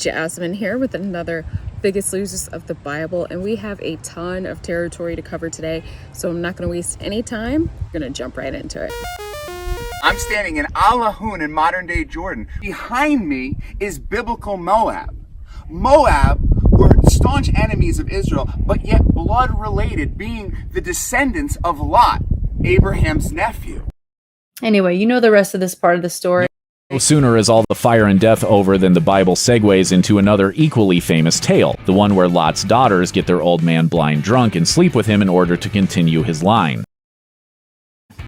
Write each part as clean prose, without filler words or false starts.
Jasmine here with another Biggest Losers of the Bible, and we have a ton of territory to cover today, so I'm not going to waste any time. I'm going to jump right into it. I'm standing in Alahun in modern-day Jordan. Behind me is biblical Moab. Moab were staunch enemies of Israel, but yet blood-related, being the descendants of Lot, Abraham's nephew. Anyway, you know the rest of this part of the story. No sooner is all the fire and death over than the Bible segues into another equally famous tale, the one where Lot's daughters get their old man blind drunk and sleep with him in order to continue his line.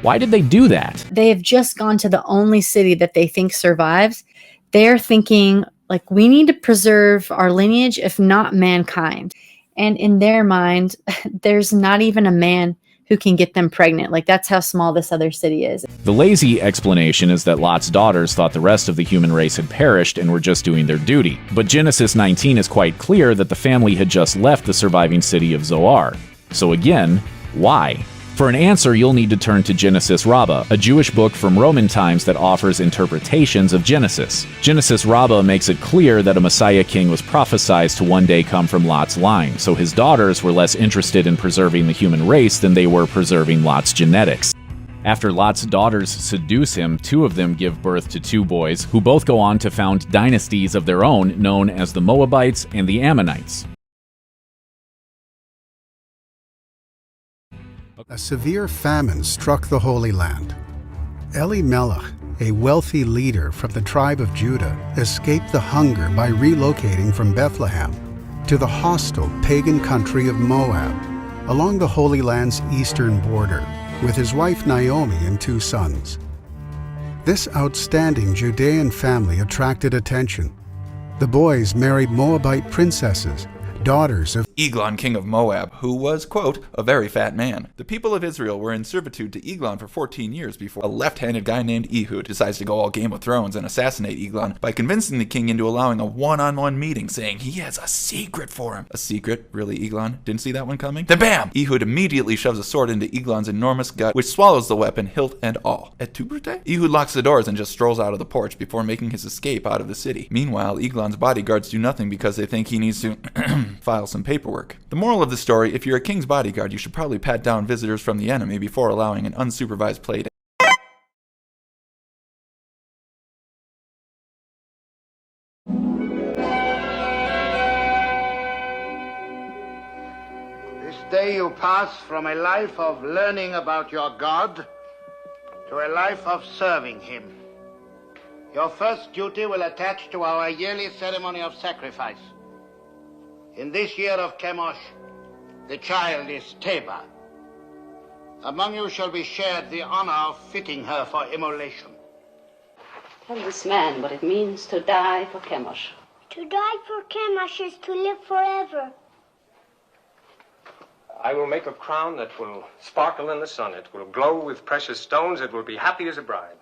Why did they do that? They have just gone to the only city that they think survives. They're thinking, like, we need to preserve our lineage, if not mankind. And in their mind, there's not even a man who can get them pregnant. Like, that's how small this other city is. The lazy explanation is that Lot's daughters thought the rest of the human race had perished and were just doing their duty. But Genesis 19 is quite clear that the family had just left the surviving city of Zoar. So again, why? For an answer, you'll need to turn to Genesis Rabbah, a Jewish book from Roman times that offers interpretations of Genesis. Genesis Rabbah makes it clear that a Messiah king was prophesied to one day come from Lot's line, so his daughters were less interested in preserving the human race than they were preserving Lot's genetics. After Lot's daughters seduce him, two of them give birth to two boys, who both go on to found dynasties of their own, known as the Moabites and the Ammonites. A severe famine struck the Holy Land. Elimelech, a wealthy leader from the tribe of Judah, escaped the hunger by relocating from Bethlehem to the hostile pagan country of Moab, along the Holy Land's eastern border, with his wife Naomi and two sons. This outstanding Judean family attracted attention. The boys married Moabite princesses, daughters of Eglon, king of Moab, who was, quote, a very fat man. The people of Israel were in servitude to Eglon for 14 years before a left-handed guy named Ehud decides to go all Game of Thrones and assassinate Eglon by convincing the king into allowing a one-on-one meeting, saying he has a secret for him. A secret? Really, Eglon? Didn't see that one coming? Then bam! Ehud immediately shoves a sword into Eglon's enormous gut, which swallows the weapon, hilt and all. Et tu, Brute? Ehud locks the doors and just strolls out of the porch before making his escape out of the city. Meanwhile, Eglon's bodyguards do nothing because they think he needs to file some paperwork. The moral of the story, if you're a king's bodyguard, you should probably pat down visitors from the enemy before allowing an unsupervised play to This day you pass from a life of learning about your God to a life of serving him. Your first duty will attach to our yearly ceremony of sacrifice. In this year of Chemosh, the child is Tabor. Among you shall be shared the honor of fitting her for immolation. Tell this man what it means to die for Chemosh. To die for Chemosh is to live forever. I will make a crown that will sparkle in the sun. It will glow with precious stones. It will be happy as a bride.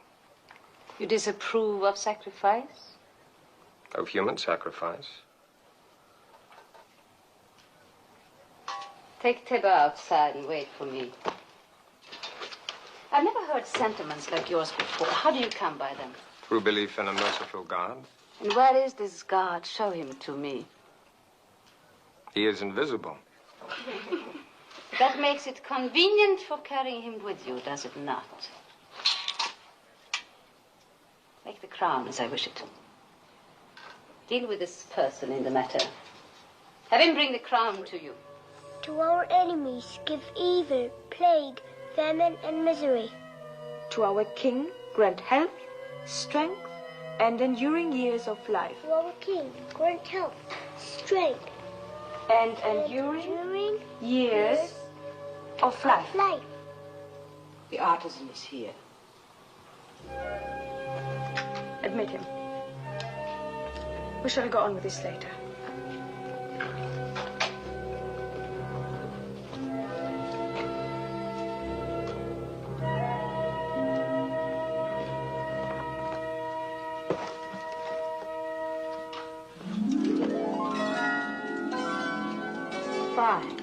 You disapprove of sacrifice? Of human sacrifice? Take Tabor outside and wait for me. I've never heard sentiments like yours before. How do you come by them? Through belief in a merciful God. And where is this God? Show him to me. He is invisible. That makes it convenient for carrying him with you, does it not? Make the crown as I wish it. Deal with this person in the matter. Have him bring the crown to you. To our enemies give evil, plague, famine, and misery. To our king grant health, strength, and enduring years of life. To our king grant health, strength, and enduring years of life. The artisan is here. Admit him. We shall go on with this later. Fine.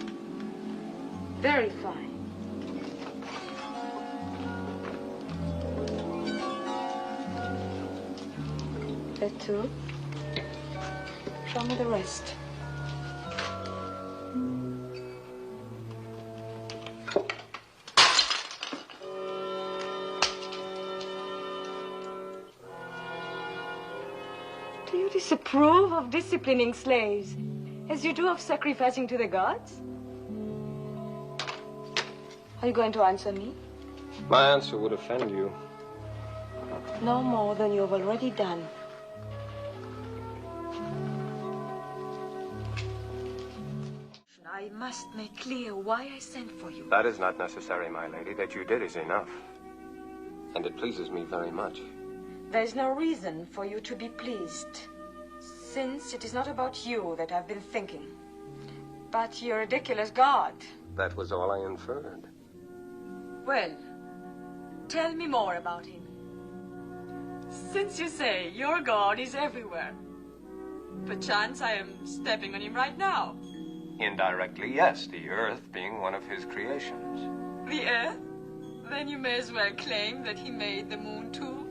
Very fine. That too? Show me the rest. Do you disapprove of disciplining slaves as you do of sacrificing to the gods? Are you going to answer me? My answer would offend you. No more than you have already done. I must make clear why I sent for you. That is not necessary, my lady. That you did is enough. And it pleases me very much. There is no reason for you to be pleased, since it is not about you that I've been thinking, but your ridiculous God. That was all I inferred. Well, tell me more about him. Since you say your God is everywhere, perchance I am stepping on him right now. Indirectly, yes, the earth being one of his creations. The earth? Then you may as well claim that he made the moon too.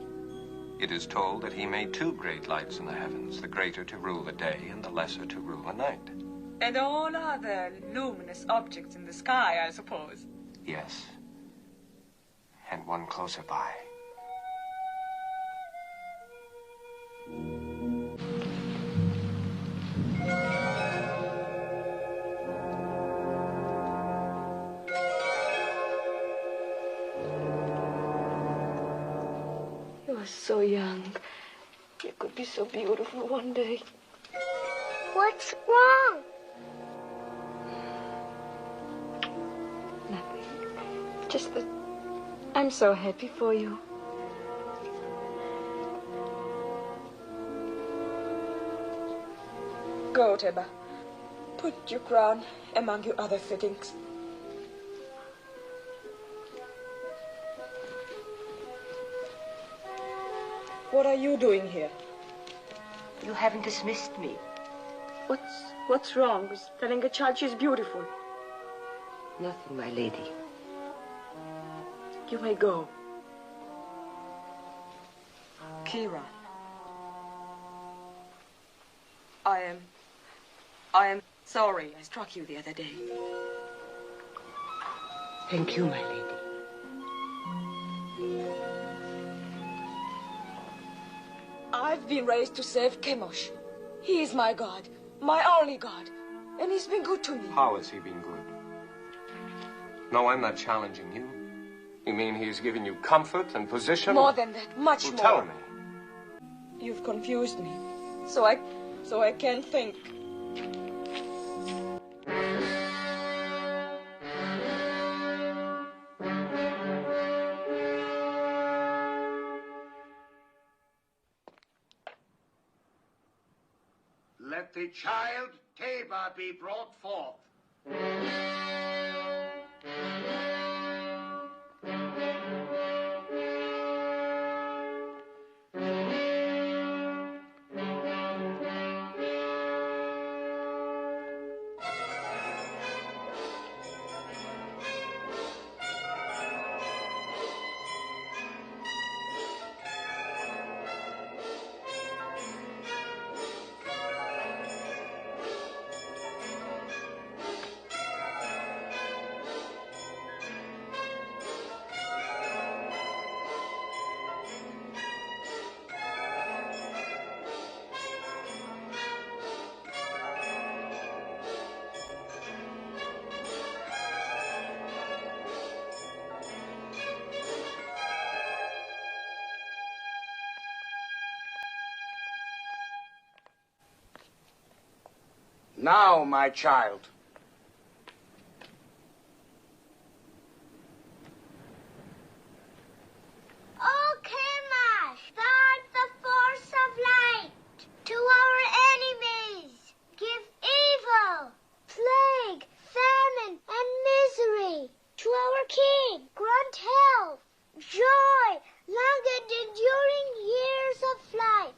It is told that he made two great lights in the heavens, the greater to rule the day and the lesser to rule the night. And all other luminous objects in the sky, I suppose. Yes. And one closer by. You are so young. You could be so beautiful one day. What's wrong? Nothing. Just that I'm so happy for you. Go, Teba. Put your crown among your other fittings. What are you doing here? You haven't dismissed me. What's wrong with telling a child she's beautiful? Nothing, my lady. You may go. Kira. I am sorry I struck you the other day. Thank you, my lady. I've been raised to save Chemosh. He is my God, my only God, and he's been good to me. How has he been good? No, I'm not challenging you. You mean he's given you comfort and position? More than that, much more. Tell me. You've confused me, so I can't think. Let the child Tabor be brought forth. Now, my child. Oh, Chemosh, guard the force of light. To our enemies, give evil, plague, famine, and misery. To our king, grant health, joy, long and enduring years of life.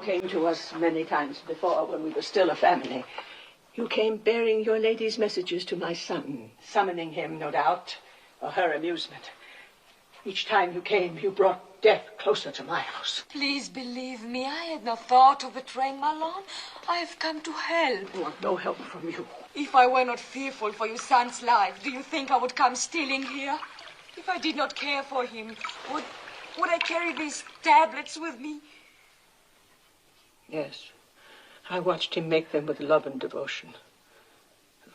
came to us many times before when we were still a family. You came bearing your lady's messages to my son, summoning him, no doubt, for her amusement. Each time you came, you brought death closer to my house. Please believe me, I had no thought of betraying Malon. I have come to help. I want no help from you. If I were not fearful for your son's life, do you think I would come stealing here? If I did not care for him, would I carry these tablets with me? Yes. I watched him make them with love and devotion.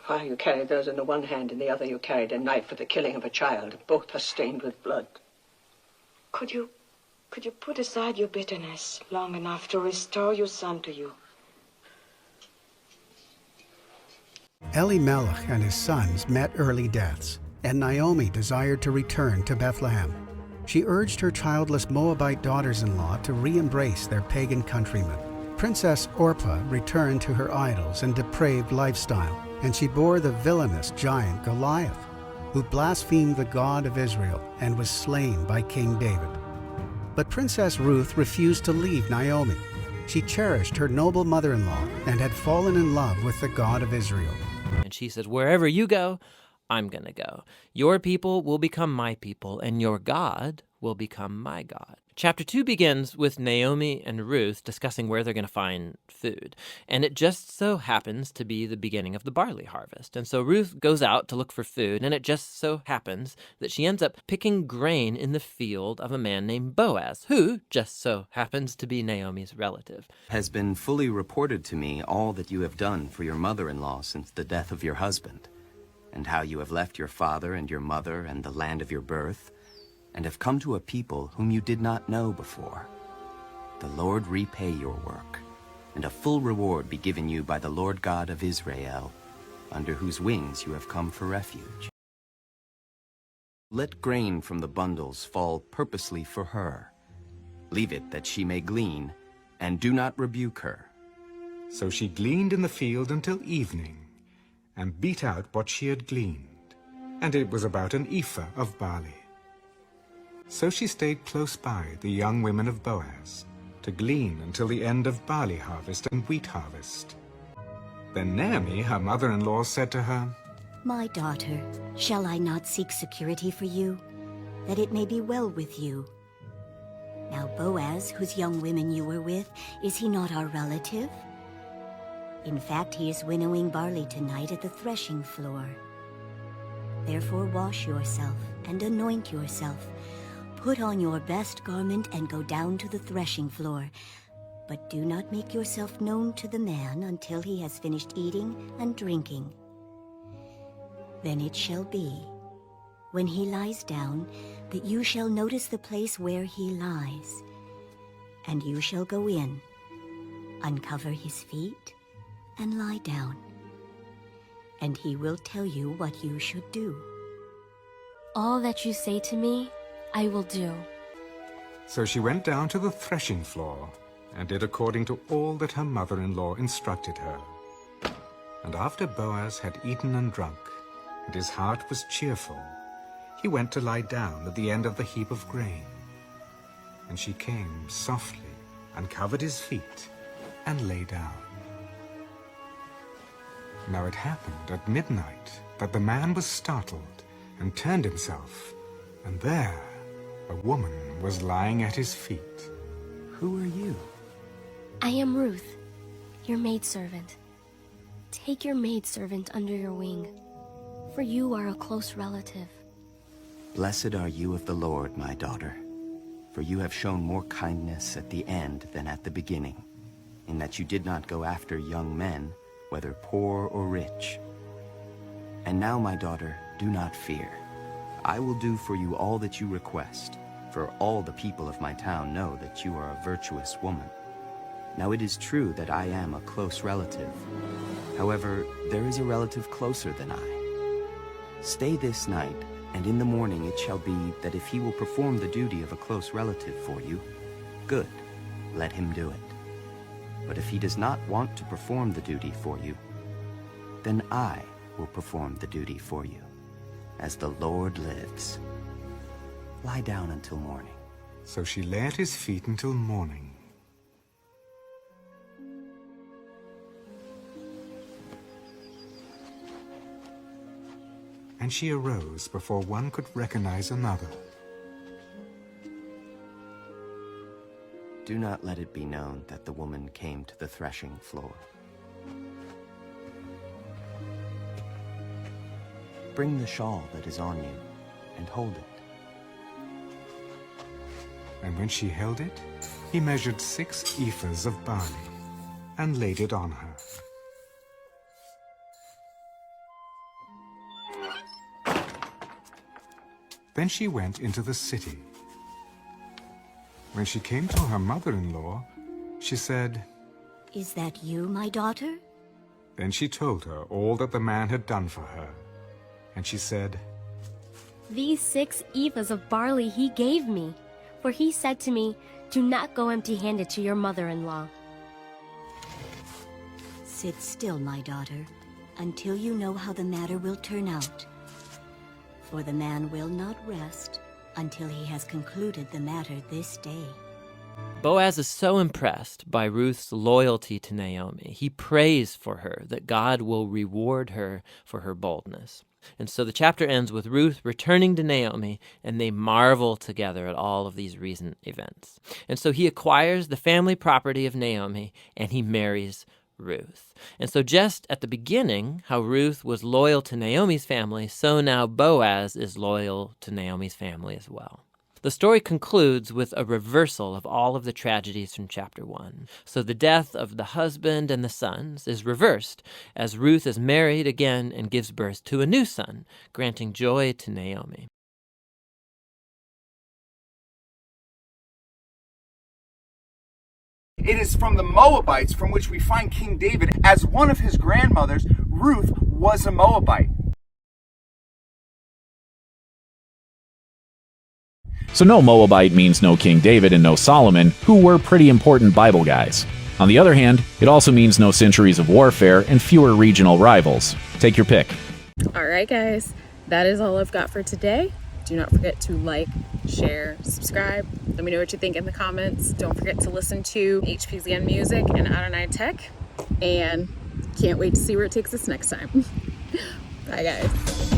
While you carried those in the one hand, in the other you carried a knife for the killing of a child. Both are stained with blood. Could you put aside your bitterness long enough to restore your son to you? Elimelech and his sons met early deaths, and Naomi desired to return to Bethlehem. She urged her childless Moabite daughters-in-law to re-embrace their pagan countrymen. Princess Orpah returned to her idols and depraved lifestyle, and she bore the villainous giant Goliath, who blasphemed the God of Israel and was slain by King David. But Princess Ruth refused to leave Naomi. She cherished her noble mother-in-law and had fallen in love with the God of Israel. And she says, wherever you go, I'm going to go. Your people will become my people, and your God will become my God. Chapter 2 begins with Naomi and Ruth discussing where they're going to find food. And it just so happens to be the beginning of the barley harvest. And so Ruth goes out to look for food, and it just so happens that she ends up picking grain in the field of a man named Boaz, who just so happens to be Naomi's relative. Has been fully reported to me all that you have done for your mother-in-law since the death of your husband, and how you have left your father and your mother and the land of your birth, and have come to a people whom you did not know before. The Lord repay your work, and a full reward be given you by the Lord God of Israel, under whose wings you have come for refuge. Let grain from the bundles fall purposely for her. Leave it that she may glean, and do not rebuke her. So she gleaned in the field until evening, and beat out what she had gleaned, and it was about an ephah of barley. So she stayed close by the young women of Boaz, to glean until the end of barley harvest and wheat harvest. Then Naomi, her mother-in-law, said to her, My daughter, shall I not seek security for you, that it may be well with you? Now Boaz, whose young women you were with, is he not our relative? In fact, he is winnowing barley tonight at the threshing floor. Therefore wash yourself and anoint yourself. Put on your best garment and go down to the threshing floor. But do not make yourself known to the man until he has finished eating and drinking. Then it shall be, when he lies down, that you shall notice the place where he lies. And you shall go in, uncover his feet, and lie down. And he will tell you what you should do. All that you say to me, I will do. So she went down to the threshing floor, and did according to all that her mother-in-law instructed her. And after Boaz had eaten and drunk, and his heart was cheerful, he went to lie down at the end of the heap of grain. And she came softly, and covered his feet, and lay down. Now it happened at midnight that the man was startled, and turned himself, and there a woman was lying at his feet. Who are you? I am Ruth, your maidservant. Take your maidservant under your wing, for you are a close relative. Blessed are you of the Lord, my daughter, for you have shown more kindness at the end than at the beginning, in that you did not go after young men, whether poor or rich. And now, my daughter, do not fear. I will do for you all that you request, for all the people of my town know that you are a virtuous woman. Now it is true that I am a close relative. However, there is a relative closer than I. Stay this night, and in the morning it shall be that if he will perform the duty of a close relative for you, good, let him do it. But if he does not want to perform the duty for you, then I will perform the duty for you. As the Lord lives. Lie down until morning. So she lay at his feet until morning. and she arose before one could recognize another. Do not let it be known that the woman came to the threshing floor. Bring the shawl that is on you and hold it. And when she held it, he measured 6 ephahs of barley and laid it on her. Then she went into the city. When she came to her mother-in-law, she said, "Is that you, my daughter?" Then she told her all that the man had done for her. And she said, "These 6 ephahs of barley he gave me, for he said to me, 'Do not go empty-handed to your mother-in-law.'" "Sit still, my daughter, until you know how the matter will turn out. For the man will not rest until he has concluded the matter this day." Boaz is so impressed by Ruth's loyalty to Naomi. He prays for her that God will reward her for her boldness. And so the chapter ends with Ruth returning to Naomi, and they marvel together at all of these recent events. And so he acquires the family property of Naomi, and he marries Ruth. And so just at the beginning, how Ruth was loyal to Naomi's family, so now Boaz is loyal to Naomi's family as well. The story concludes with a reversal of all of the tragedies from chapter 1. So the death of the husband and the sons is reversed as Ruth is married again and gives birth to a new son, granting joy to Naomi. It is from the Moabites from which we find King David, as one of his grandmothers, Ruth, was a Moabite. So no Moabite means no King David and no Solomon, who were pretty important Bible guys. On the other hand, it also means no centuries of warfare and fewer regional rivals. Take your pick. All right, guys, that is all I've got for today. Do not forget to like, share, subscribe. Let me know what you think in the comments. Don't forget to listen to HPZN Music and Adonai Tech. And can't wait to see where it takes us next time. Bye, guys.